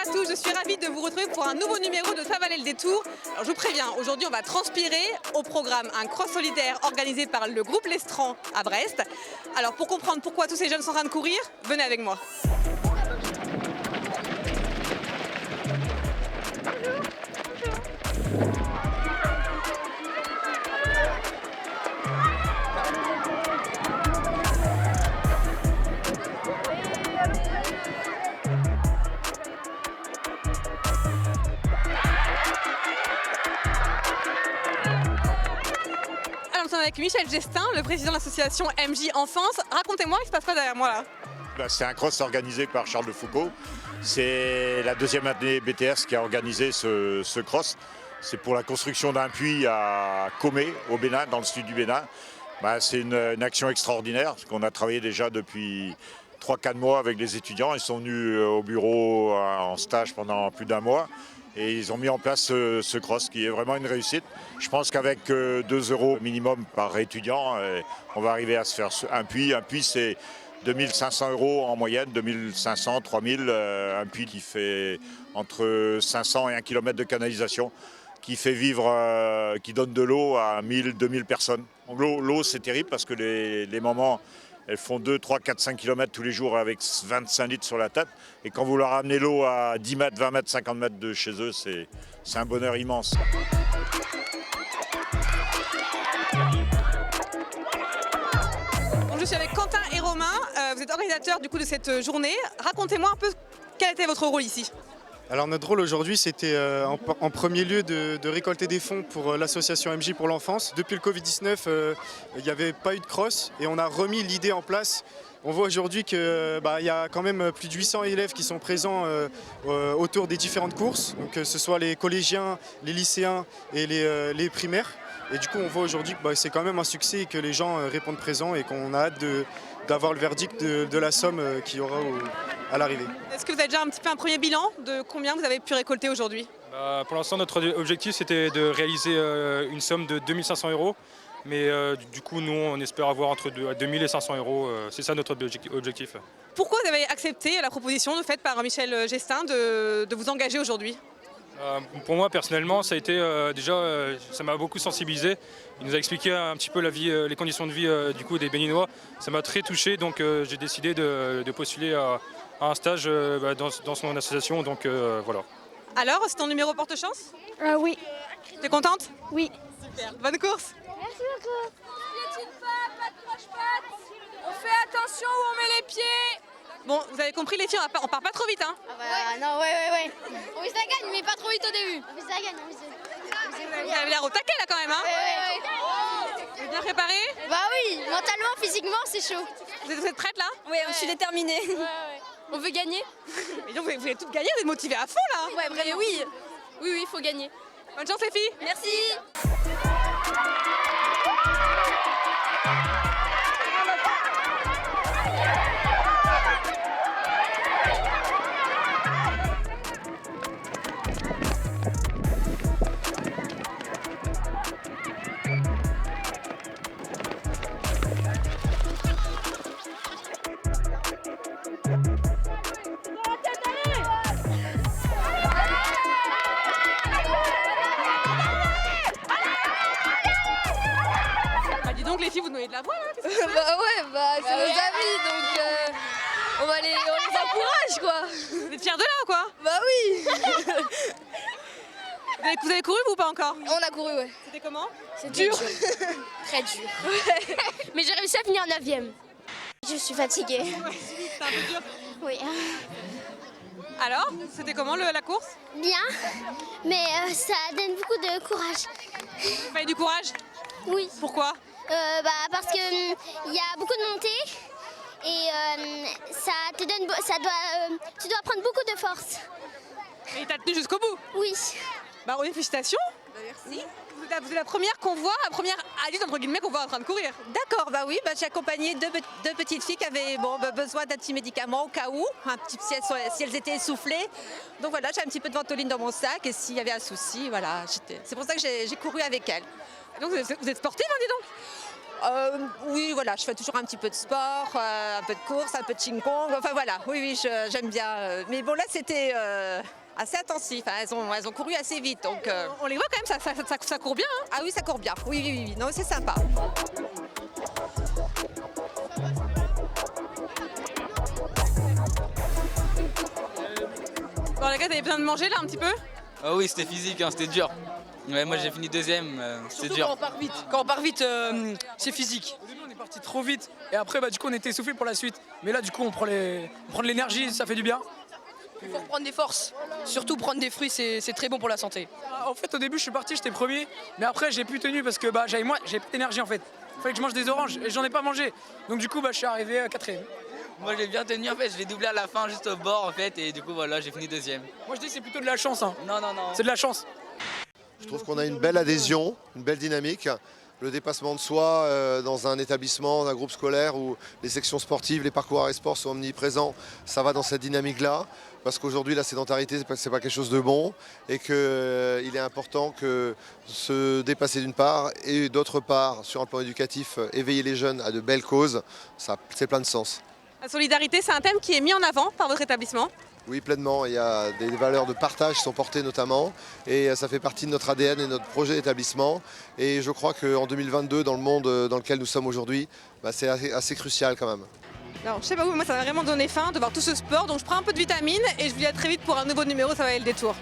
à tous, je suis ravie de vous retrouver pour un nouveau numéro de Ça valait le détour. Alors je vous préviens, aujourd'hui on va transpirer. Au programme, un cross solidaire organisé par le groupe L'Estran à Brest. Alors pour comprendre pourquoi tous ces jeunes sont en train de courir, venez avec moi. Avec Michel Gestin, le président de l'association MJ Enfance. Racontez-moi, il se passe quoi derrière moi là? C'est un cross organisé par Charles de Foucault. C'est la deuxième année BTS qui a organisé ce cross. C'est pour la construction d'un puits à Comé, au Bénin, dans le sud du Bénin. C'est une action extraordinaire, parce qu'on a travaillé déjà depuis 3-4 mois avec les étudiants. Ils sont venus au bureau en stage pendant plus d'un mois. Et ils ont mis en place ce cross qui est vraiment une réussite. Je pense qu'avec 2 € minimum par étudiant, on va arriver à se faire un puits. Un puits, c'est 2500 € en moyenne, 2500, 3000. Un puits qui fait entre 500 et 1 km de canalisation, qui fait vivre, qui donne de l'eau à 1000, 2000 personnes. L'eau, c'est terrible parce que les mamans, elles font 2, 3, 4, 5 km tous les jours avec 25 litres sur la tête. Et quand vous leur ramenez l'eau à 10 mètres, 20 mètres, 50 mètres de chez eux, c'est un bonheur immense. Donc, je suis avec Quentin et Romain. Vous êtes organisateurs du coup de cette journée. Racontez-moi un peu quel était votre rôle ici. Alors notre rôle aujourd'hui, c'était en premier lieu de récolter des fonds pour l'association MJ pour l'enfance. Depuis le Covid-19, il n'y avait pas eu de cross et on a remis l'idée en place. On voit aujourd'hui qu'il y a quand même plus de 800 élèves qui sont présents autour des différentes courses, donc que ce soit les collégiens, les lycéens et les primaires. Et du coup, on voit aujourd'hui que c'est quand même un succès et que les gens répondent présents et qu'on a hâte d'avoir le verdict de la somme qu'il y aura à l'arrivée. Est-ce que vous avez déjà un petit peu un premier bilan de combien vous avez pu récolter aujourd'hui? Pour l'instant, notre objectif, c'était de réaliser une somme de 2500 €. Mais du coup, nous, on espère avoir entre 2000 et 500 €. C'est ça notre objectif. Pourquoi vous avez accepté la proposition faite par Michel Gestin de vous engager aujourd'hui? Pour moi, personnellement, ça a été ça m'a beaucoup sensibilisé. Il nous a expliqué un petit peu la vie, les conditions de vie du coup des Béninois. Ça m'a très touché, donc j'ai décidé de postuler à un stage dans son association. Donc voilà. Alors, c'est ton numéro porte-chance? Oui. T'es contente? Oui. Super. Bonne course. Merci beaucoup. Piétine pas de croche-patte. On fait attention où on met les pieds. Bon, vous avez compris les filles, on part pas trop vite hein? Non, ouais. On vise la gagne, mais pas trop vite au début. On vise la gagne, Vous avez l'air au taquet là quand même hein? Ouais. Vous êtes bien préparé? Bah oui, mentalement, physiquement, c'est chaud. Vous êtes prête là? Oui, je suis déterminée. On veut gagner. Et donc vous voulez toutes gagner, vous êtes motivés à fond là? Ouais, vraiment. Oui, il faut gagner. Bonne chance les filles. Merci. Dis donc les filles, vous donnez de la voix là? C'est nos amis, donc on les encourage quoi. Vous êtes fiers de là quoi? Bah oui. Vous avez couru vous ou pas encore? On a couru, ouais. C'était comment? C'est dur. Très dur. Mais j'ai réussi à finir 9e. Je suis fatiguée. C'était un peu dur. Oui. Alors, c'était comment la course? Bien, mais ça donne beaucoup de courage. Il fallait du courage? Oui. Pourquoi? Parce que il y a beaucoup de montées et tu dois prendre beaucoup de force. Et t'as tenu jusqu'au bout? Oui. Bah oui, félicitations. Merci. Vous êtes la première qu'on voit, la première adulte entre guillemets qu'on voit en train de courir. D'accord, bah oui, j'ai accompagné deux petites filles qui avaient besoin d'un petit médicament au cas où, un petit, si elles étaient essoufflées. Donc voilà, j'ai un petit peu de ventoline dans mon sac et s'il y avait un souci, voilà, c'est pour ça que j'ai couru avec elles. Donc vous êtes sportive, hein, dis donc? Oui, voilà, je fais toujours un petit peu de sport, un peu de course, un peu de ching-pong. Enfin voilà, oui, j'aime bien. Mais bon, là, c'était assez intensif. Hein. Elles ont couru assez vite. Donc, On les voit quand même, ça court bien. Hein. Ah oui, ça court bien. Oui. Non, c'est sympa. Bon, les gars, t'avez besoin de manger là un petit peu? Ah oui, c'était physique, hein, c'était dur. Ouais, moi j'ai fini deuxième, c'était dur. Quand on part vite, c'est physique. Au début, on est parti trop vite et après, du coup, on était essoufflé pour la suite. Mais là, du coup, on prend de l'énergie, ça fait du bien. Il faut reprendre des forces. Surtout prendre des fruits, c'est très bon pour la santé. En fait, au début, je suis parti, j'étais premier, mais après, j'ai plus tenu parce que j'avais plus d'énergie en fait. Il fallait que je mange des oranges et j'en ai pas mangé. Donc du coup, je suis arrivé à quatrième. Moi j'ai bien tenu en fait, je l'ai doublé à la fin juste au bord en fait et du coup voilà, j'ai fini deuxième. Moi je dis c'est plutôt de la chance. Hein. Non. C'est de la chance. Je trouve qu'on a une belle adhésion, une belle dynamique. Le dépassement de soi dans un établissement, un groupe scolaire où les sections sportives, les parcours arts et sports sont omniprésents, ça va dans cette dynamique-là. Parce qu'aujourd'hui, la sédentarité, c'est pas quelque chose de bon et qu'il est important que se dépasser d'une part et d'autre part, sur un plan éducatif, éveiller les jeunes à de belles causes, c'est plein de sens. La solidarité, c'est un thème qui est mis en avant par votre établissement. Oui, pleinement. Il y a des valeurs de partage qui sont portées notamment et ça fait partie de notre ADN et de notre projet d'établissement. Et je crois qu'en 2022, dans le monde dans lequel nous sommes aujourd'hui, c'est assez crucial quand même. Alors, je sais pas vous, moi ça m'a vraiment donné faim de voir tout ce sport, donc je prends un peu de vitamines et je vous dis à très vite pour un nouveau numéro, ça va aller le détour.